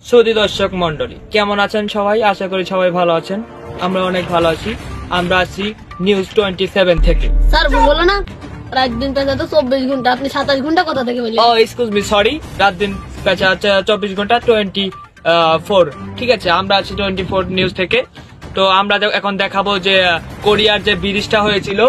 সুধী দর্শক মন্ডলী, কেমন আছেন সবাই? আশা করি সবাই ভালো আছেন। আমরা অনেক ভালো আছি। আমরা আছি নিউজ 27 থেকে। স্যার বলো না রাত দিন পেঁচা তো 24 ঘন্টা, আপনি 27 ঘন্টা কথা থেকে বললেন। ও এক্সকিউজ মি, সরি, রাত দিন পেঁচা 24 ঘন্টা 24। ঠিক আছে, আমরা আছি 24 নিউজ থেকে। তো আমরা এখন দেখাবো যে কোরিয়ার যে ব্রিজটা হয়েছিল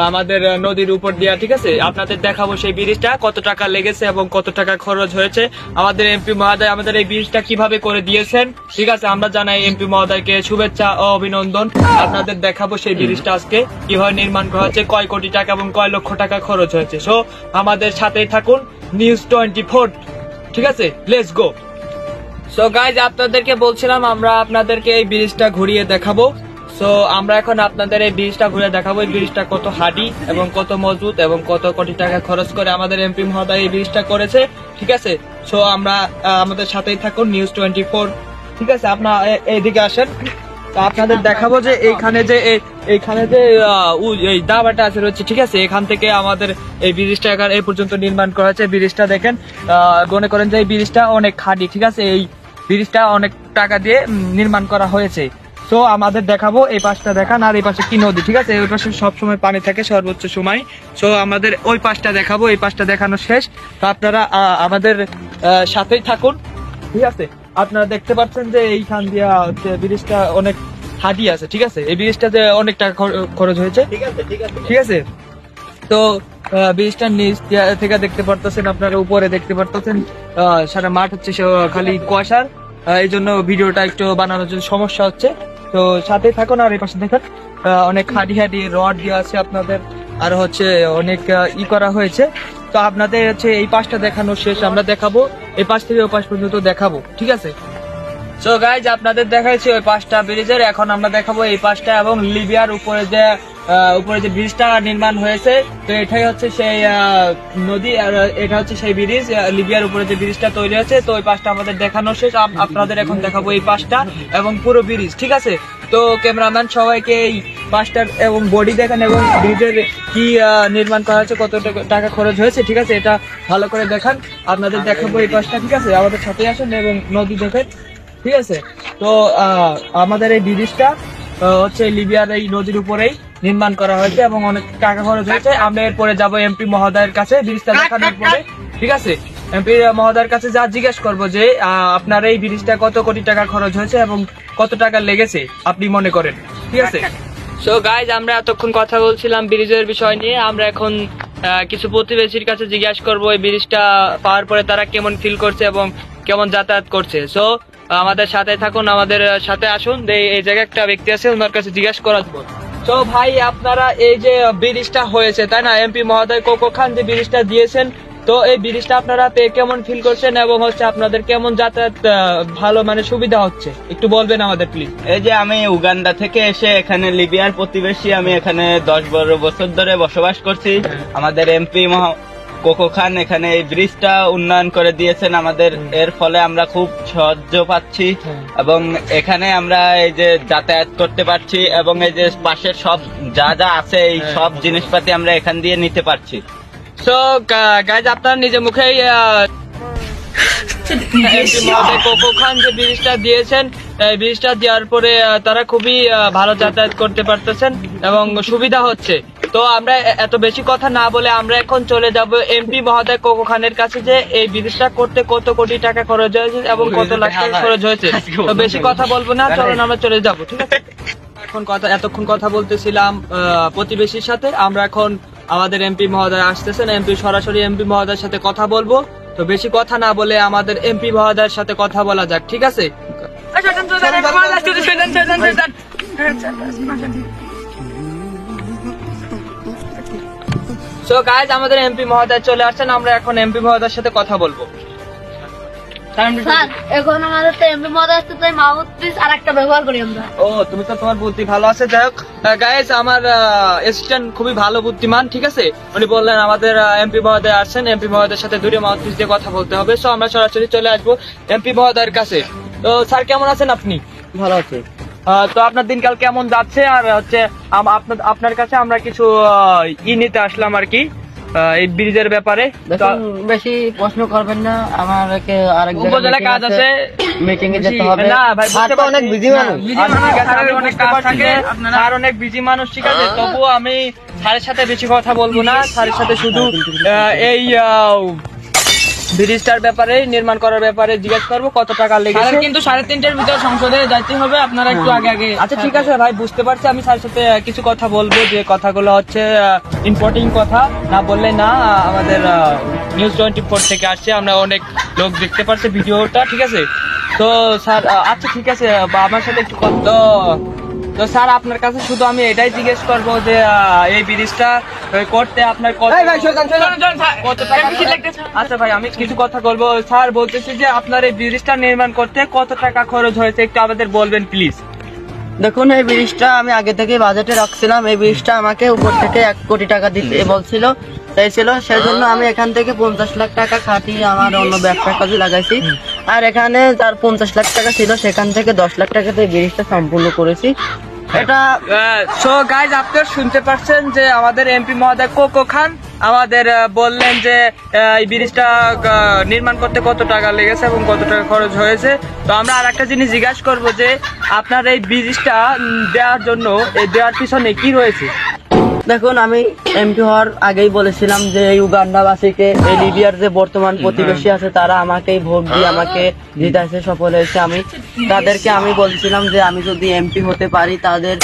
আমাদের নদীর উপর দিয়া, ঠিক আছে, আপনাদের দেখাবো সেই ব্রিজটা কত টাকা লেগেছে এবং কত টাকা খরচ হয়েছে। আমাদের এমপি মহোদয় আমাদের এই ব্রিজটা কিভাবে করে দিয়েছেন, ঠিক আছে, আমরা জানাই এমপি মহোদয়কে শুভেচ্ছা ও অভিনন্দন। আপনাদের দেখাবো সেই ব্রিজটা আজকে কিভাবে নির্মাণ করা হয়েছে, কয় কোটি টাকা এবং কয় লক্ষ টাকা খরচ হয়েছে। সো আমাদের সাথেই থাকুন, নিউজ 24, ঠিক আছে, লেটস গো। সো গাইজ, আপনাদেরকে বলছিলাম আমরা আপনাদেরকে এই ব্রিজটা ঘুরিয়ে দেখাবো। সো আমরা এখন আপনাদের এই ব্রিজটা ঘুরে দেখাবো, এই ব্রিজটা কত হার্ডি এবং কত মজবুত এবং কত কোটি টাকা খরচ করে আমাদের এমপি মহোদয় এই ব্রিজটা করেছে, ঠিক আছে। সো আমরা আমাদের সাথেই থাকুন, নিউজ 24, ঠিক আছে। আপনার এইদিকে আসেন, তো আপনাদের দেখাবো যে এইখানে যে এই দাবাটা আছে রয়েছে, ঠিক আছে, এখান থেকে আমাদের এই ব্রিজটা এই পর্যন্ত নির্মাণ করা হয়েছে। ব্রিজটা দেখেন, মনে করেন যে এই ব্রিজটা অনেক খাঁটি, ঠিক আছে, এই ব্রিজটা অনেক টাকা দিয়ে নির্মাণ করা হয়েছে। তো আমাদের দেখাবো, এই পাশটা দেখান, আর এই পাশে কি নদী, ঠিক আছে, ওই পাশে সবসময় পানি থাকে সর্বোচ্চ সময়। সো আমাদের ওই পাশটা দেখাবো, এই পাশটা দেখানো শেষ। তো আপনারা আমাদের সাথেই থাকুন, ঠিক আছে। আপনারা দেখতে পাচ্ছেন যে এইখান দিয়া হচ্ছে ব্রিজটা অনেক হাঁটি আছে, ঠিক আছে, এই ব্রিজটা যে অনেক টাকা খরচ হয়েছে, ঠিক আছে। তো ব্রিজটার নিচ থেকে দেখতে পারতেছেন, আপনারা উপরে দেখতে পারতেছেন সারা মাঠ হচ্ছে খালি কুয়াশার, এই জন্য ভিডিওটা একটু বানানোর জন্য সমস্যা হচ্ছে। তো সাথে থাকুন, আর এই পাশে দেখেন অনেক হাঁটি রড দেওয়া আছে আপনাদের, আর হচ্ছে অনেক করা হয়েছে। তো আপনাদের হচ্ছে এই পাশটা দেখানো শেষ, আমরা দেখাবো এই পাশ থেকে ওই পাশ পর্যন্ত দেখাবো, ঠিক আছে। সো গাইজ, আপনাদের দেখাইছি ওই পাশটা ব্রিজের, এখন আমরা দেখাবো এই পাশটা এবং লিবিয়ার উপরে যে ব্রিজটা নির্মাণ হয়েছে। তো এটাই হচ্ছে সেই নদী, আর এটা হচ্ছে সেই ব্রিজ, লিবিয়ার উপরে যে ব্রিজটা তৈরি হয়েছে। তো ওই পাশটা আমাদের দেখানো শেষ, আপনাদের এখন দেখাবো এই পাশটা এবং পুরো ব্রিজ, ঠিক আছে। তো ক্যামেরাম্যান সবাইকে এই পাশটার এবং বডি দেখান এবং ব্রিজের কি নির্মাণ করা হয়েছে, কত টাকা খরচ হয়েছে, ঠিক আছে, এটা ভালো করে দেখান। আপনাদের দেখাবো এই পাশটা, ঠিক আছে, আমাদের সাথে আসুন এবং নদী দেখেন, ঠিক আছে। তো আমাদের এই ব্রিজটা হচ্ছে লিবিয়ার এই নদীর উপরেই নির্মাণ করা হয়েছে এবং অনেক টাকা খরচ হয়েছে। আমরা এরপরে যাবো এমপি মহোদয়ের কাছে ব্রিজটা দেখানোর পরে, ঠিক আছে। এমপি মহোদয়ের কাছে যা জিজ্ঞেস করবো যে আপনার এই ব্রিজটা কত কোটি টাকা খরচ হয়েছে এবং কত টাকা লেগেছে আপনি মনে করেন, ঠিক আছে। সো গাইজ, আমরা এতক্ষণ কথা বলছিলাম ব্রিজের বিষয় নিয়ে। আমরা এখন কিছু প্রতিবেশীর কাছে জিজ্ঞাসা করবো এই ব্রিজটা পাওয়ার পরে তারা কেমন ফিল করছে এবং কেমন যাতায়াত করছে। সো আমাদের সাথে থাকুন, আমাদের সাথে আসুন, এই জায়গায় একটা ব্যক্তি আছে, ওনার কাছে জিজ্ঞাসা করা যাবে। তো ভাই, আপনারা এই যে ব্রিজটা হয়েছে, তাই না, এমপি মহোদয় কোকো খান যে ব্রিজটা দিয়েছেন, তো এই ব্রিজটা আপনারা পেয়ে কেমন ফিল করছেন এবং হচ্ছে আপনাদের কেমন যাতায়াত ভালো মানে সুবিধা হচ্ছে, একটু বলবেন আমাদের প্লিজ। এই যে আমি উগান্ডা থেকে এসে এখানে লিবিয়ার প্রতিবেশী, আমি এখানে 10-12 বছর ধরে বসবাস করছি। আমাদের এমপি কোকো খান এখানে এই ব্রিজটা উন্নয়ন করে দিয়েছেন আমাদের, এর ফলে আমরা খুব সাহায্য পাচ্ছি এবং এখানে আমরা এই যে যাতায়াত করতে পারছি এবং এই যে পাশের সব যা আছে এই সব জিনিসপাতি আমরা এখান দিয়ে নিতে পারছি। সো গাইজ, আপনারা নিজে মুখেই কোকো খান যে ব্রিজটা দিয়েছেন, এই ব্রিজটা দেওয়ার পরে তারা খুবই ভালো যাতায়াত করতে পারতেছেন এবং সুবিধা হচ্ছে। তো আমরা এত বেশি কথা না বলে আমরা এখন চলে যাব এমপি মহোদয় কোকো খানের কাছে যে এই ব্রিজটা করতে কত কোটি টাকা খরচ হয়েছে এবং কত লাখ টাকা খরচ হয়েছে। তো বেশি কথা বলবো না, চলুন আমরা চলে যাব, ঠিক আছে। এতক্ষণ কথা বলতেছিলাম প্রতিবেশীর সাথে, আমরা এখন আমাদের এমপি মহোদয় আসতেছেন, সরাসরি এমপি মহোদয়ের সাথে কথা বলবো। তো বেশি কথা না বলে আমাদের এমপি মহোদয়ের সাথে কথা বলা যাক, ঠিক আছে। সো গাইজ, আমাদের এমপি মহোদয় চলে আসছেন, আমরা এখন এমপি মহোদয়ের সাথে কথা বলবো। স্যার, এখন আমাদের তো এমপি মহোদয় আসছে, তাই মাউথপিস আর একটা ব্যবহার করি আমরা। ও, তুমি তো, তোমার বুদ্ধি ভালো আছে। যাই হোক গাইজ, আমার অ্যাসিস্ট্যান্ট খুবই ভালো বুদ্ধিমান, ঠিক আছে। উনি বললেন আমাদের এমপি মহোদয় আসছেন, এমপি মহোদয়ের সাথে দূরে মাউথপিস দিয়ে কথা বলতে হবে। সো আমরা সরাসরি চলে আসবো এমপি মহোদয়ের কাছে। তো স্যার, কেমন আছেন আপনি? ভালো আছে। তো আপনার দিনকাল কেমন যাচ্ছে? আর হচ্ছে আপনার কাছে আমরা কিছু নিতে আসলাম আর কি। এই ব্রিজের ব্যাপারে। দেখুন বেশি প্রশ্ন করবেন না, আমারকে আরেক উপজেলা কাজ আছে, মিটিং এ যেতে হবে। না ভাই, বুঝতে পারছি। অনেক বিজি মানুষ। আচ্ছা, ঠিক আছে, আমি অনেক কাজ থাকে, স্যার অনেক বিজি মানুষ, ঠিক আছে। তবুও আমি স্যারের সাথে বেশি কথা বলবো না, স্যারের সাথে শুধু এই ব্রিজটার ব্যাপারে, নির্মাণ করার ব্যাপারে জিজ্ঞেস করবো কত টাকা লেগেছে। কিন্তু 3:30-এর ভিতর সংসদে যাইতে হবে, আপনারা একটু আগে আগে। আচ্ছা ঠিক আছে ভাই, বুঝতে পারছি। আমি স্যারের সাথে কিছু কথা বলবো, যে কথাগুলো হচ্ছে ইম্পর্টেন্ট কথা, না বললে না। আমাদের নিউজ 24 থেকে আসছে, আমরা অনেক লোক দেখতে পারছে ভিডিওটা, ঠিক আছে। তো স্যার আচ্ছা ঠিক আছে, আমার সাথে একটু কথা। তো স্যার আপনার কাছে শুধু আমি এটাই জিজ্ঞেস করবো যে এই ব্রিজটা করতে আপনার কত টাকা। আচ্ছা ভাই, আমি কিছু কথা বলবো। স্যার বলতেছি যে আপনার এই ব্রিজটা নির্মাণ করতে কত টাকা খরচ হয়েছে, একটু আমাদের বলবেন প্লিজ। দেখুন এই ব্রিজটা আমি আগে থেকে বাজেটে রাখছিলাম, এই ব্রিজটা আমাকে উপর থেকে 1 কোটি টাকা দিতে বলছিল, চাইছিল। সেই জন্য আমি এখান থেকে 50 লাখ টাকা খাটিয়ে আমার অন্য ব্যবসার কাজে লাগাইছি। আর এখানে যার 50 লাখ টাকা ছিল, সেখান থেকে 10 লাখ টাকাতে এই ব্রিজটা সম্পূর্ণ করেছি। এটা সো গাইজ, আপনারা শুনতে পাচ্ছেন যে আমাদের এমপি মহোদয় কোকো খান আমাদের বললেন যে এই ব্রিজটা নির্মাণ করতে কত টাকা লেগেছে এবং কত টাকা খরচ হয়েছে। তো আমরা আর একটা জিনিস জিজ্ঞাসা করবো যে আপনার এই ব্রিজটা দেওয়ার জন্য, এই দেওয়ার পিছনে কি রয়েছে। দেখুন আমি এমপি হওয়ার আগেই বলেছিলাম যে এই উগান্ডাবাসীকে, এই লিবিয়ার যে বর্তমান প্রতিবেশী আছে, তারা আমাকেই ভোট দিয়ে আমাকে জিতাইছে, সফল হয়েছে। আমি তাদেরকে আমি বলছিলাম যে আমি যদি এমপি হতে পারি, তাদের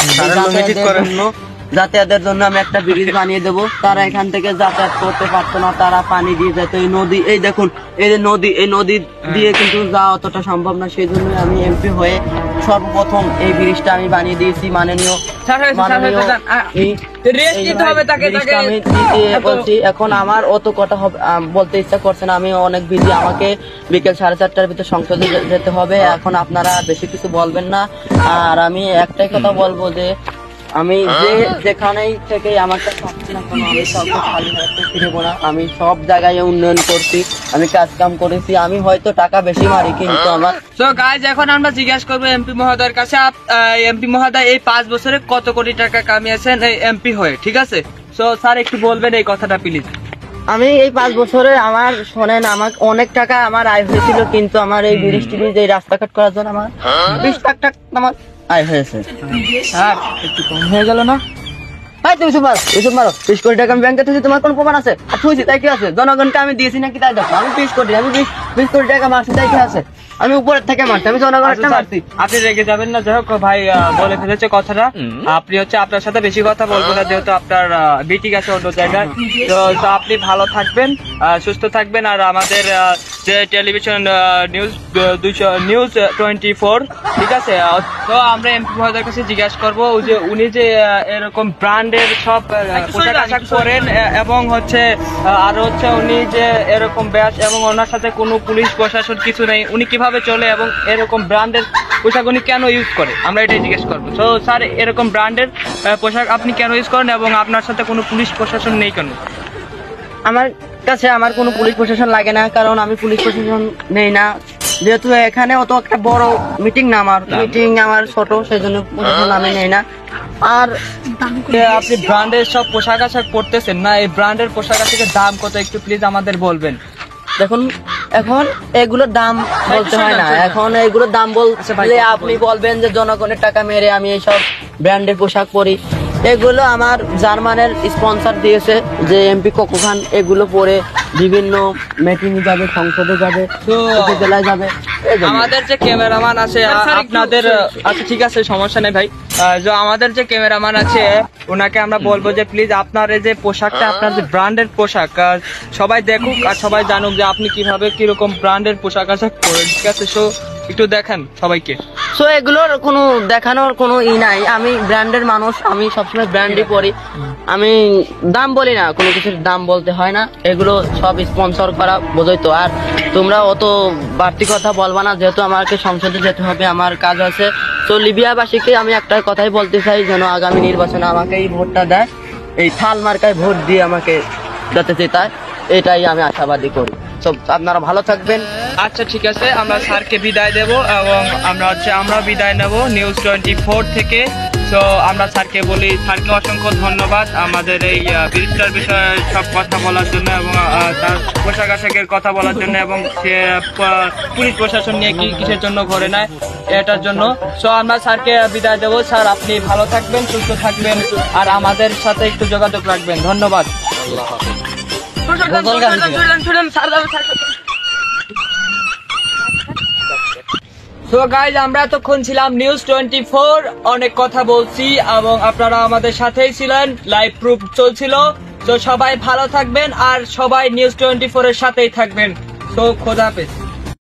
যাতায়াতের জন্য আমি একটা ব্রিজ বানিয়ে দেবো। তারা এখান থেকে যাতায়াত করতে পারতো না, তারা পানি দিয়ে যেত। এই নদী, এই দেখুন এই যে নদী, এই নদী দিয়ে কিন্তু যাওয়া অতটা সম্ভব না। সেই জন্য আমি এমপি হয়ে সর্বপ্রথম এই ব্রিজটা আমি বানিয়ে দিয়েছি। মাননীয় এখন আমার অত কথা বলতে ইচ্ছা করছে না, আমি অনেক বিজি। আমাকে বিকেল 4:30টার ভিতরে সংসদে যেতে হবে। এখন আপনারা বেশি কিছু বলবেন না। আর আমি একটাই কথা বলবো যে আমি যেখানেই থেকে আমাকে পাচ্ছি না কেন, আমি কাউকে খালি হাতে ফিরবো না। আমি সব জায়গায় উন্নয়ন করছি, আমি কাজ কাম করেছি। আমি হয়তো টাকা বেশি মারি, কিন্তু আমার তো গাইজ এখন আমরা জিজ্ঞাসা করবো এমপি মহোদয়ের কাছে, এমপি মহোদয় এই 5 বছরে কত কোটি টাকা কামিয়েছেন এই এমপি হয়ে, ঠিক আছে। তো স্যার একটু বলবেন এই কথাটা প্লিজ। আমি এই 5 বছরে আমার শোনেন, আমার অনেক টাকা আমার আয় হয়েছিল, কিন্তু আমার এই ব্রিজটি, এই রাস্তাঘাট করার জন্য আমার 20 লাখ টাকা আমার আয় হয়েছে। স্যার একটু কম হয়ে গেল না? ভাই তুমি মারো 20 কোটি টাকা আমি ব্যাংকে থেকে, তোমার কোন প্রমাণ আছে? আর থুইছি তাই কি আছে? জনগণকে আমি দিয়েছি নাকি তাই দেখো। আমি 20 কোটি টাকা মারছি তাই কি আছে? আমি উপরের থেকে মারছি, আমি জনগণের মারছি। আপনি রেগে যাবেন না, যাই হোক ভাই বলে ফেলেছে কথাটা। আপনি হচ্ছে, আপনার সাথে বেশি কথা বলবো না, যেহেতু আপনার মিটিং আছে অন্য জায়গায়। তো আপনি ভালো থাকবেন, সুস্থ থাকবেন। আর আমাদের যে টেলিভিশন নিউজ 24, ঠিক আছে। তো আমরা এমপি মহোদয়ের কাছে জিজ্ঞাসা করবো যে উনি যে এরকম ব্র্যান্ডের সব পোশাক আশাক পরেন, এবং হচ্ছে আর হচ্ছে উনি যে এরকম ব্যাস, এবং ওনার সাথে কোনো পুলিশ প্রশাসন কিছু নেই, উনি কিভাবে চলে এবং এরকম ব্র্যান্ডের পোশাক উনি কেন ইউজ করে, আমরা এটাই জিজ্ঞেস করবো। তো স্যার এরকম ব্র্যান্ডের পোশাক আপনি কেন ইউজ করেন এবং আপনার সাথে কোনো পুলিশ প্রশাসন নেই কেন? আমার কাছে আমার কোনো পুলিশ প্রশাসন লাগে না, কারণ আমি পুলিশ প্রশাসন নেই না। যেহেতু এখানে অত একটা বড় মিটিং না, আমার মিটিং আমার ছোট, সেই জন্য প্রশাসন আমি নেই না। আর আপনি ব্র্যান্ডের সব পোশাক আশাক পরতেছেন না, এই ব্র্যান্ডের পোশাক আশাকের দাম কত একটু প্লিজ আমাদের বলবেন। দেখুন এখন এগুলোর দাম বলতে হয় না, এখন এগুলোর দাম বললে আপনি বলবেন যে জনগণের টাকা মেরে আমি এইসব ব্র্যান্ডের পোশাক পরি। এগুলো আমার জার্মানের স্পন্সর দিয়েছে, যে এমপি কোকো খান এগুলো পরে বিভিন্ন মিটিং যাবে, সংসদে যাবে, উপজেলায় যাবে। আমাদের যে ক্যামেরাম্যান আছে আপনাদের, আচ্ছা ঠিক আছে সমস্যা নেই ভাই, যে আমাদের যে ক্যামেরাম্যান আছে ওনাকে আমরা বলবো যে প্লিজ আপনার এই যে পোশাকটা, আপনার যে ব্র্যান্ডের পোশাক সবাই দেখুক আর সবাই জানুক যে আপনি কিভাবে কিরকম ব্র্যান্ডের পোশাক আশাক পরেন, ঠিক আছে। সো একটু দেখান সবাইকে। সো এগুলোর কোনো দেখানোর কোনো নাই, আমি ব্র্যান্ডের মানুষ, আমি সবসময় ব্র্যান্ডই পরি। আমি দাম বলি না, কোনো কিছুর দাম বলতে হয় না, এগুলো সব স্পন্সর করা, বোঝোই তো। আর তোমরা অত বাড়তি কথা বলবা না, যেহেতু আমাকে সংসদে যেতে হবে, আমার কাজ আছে। তো লিবিয়াবাসীকে আমি একটা কথাই বলতে চাই, যেন আগামী নির্বাচনে আমাকে এই ভোটটা দেয়, এই থাল মার্কায় ভোট দিয়ে আমাকে যাতে জেতায়, এটাই আমি আশাবাদী করি। তো আপনারা ভালো থাকবেন। আচ্ছা ঠিক আছে, আমরা স্যারকে বিদায় দেব এবং আমরা বিদায় নেব নিউজ 24 থেকে। তো আমরা স্যারকে বলি, স্যারকে অসংখ্য ধন্যবাদ আমাদের এই ব্রিজটার বিষয়ে সব কথা বলার জন্য এবং তার পোশাক আশাকের কথা বলার জন্য এবং সে পুলিশ প্রশাসন নিয়ে কিসের জন্য ঘরে নেয় এটার জন্য। সো আমরা স্যারকে বিদায় দেবো। স্যার আপনি ভালো থাকবেন, সুস্থ থাকবেন আর আমাদের সাথে একটু যোগাযোগ রাখবেন। ধন্যবাদ। তো গাইজ আমরা এতক্ষণ ছিলাম নিউজ 24, অনেক কথা বলছি এবং আপনারা আমাদের সাথেই ছিলেন, লাইভ প্রুফ চলছিল। তো সবাই ভালো থাকবেন আর সবাই নিউজ 24 এর সাথেই থাকবেন। তো খোদা হাফেজ।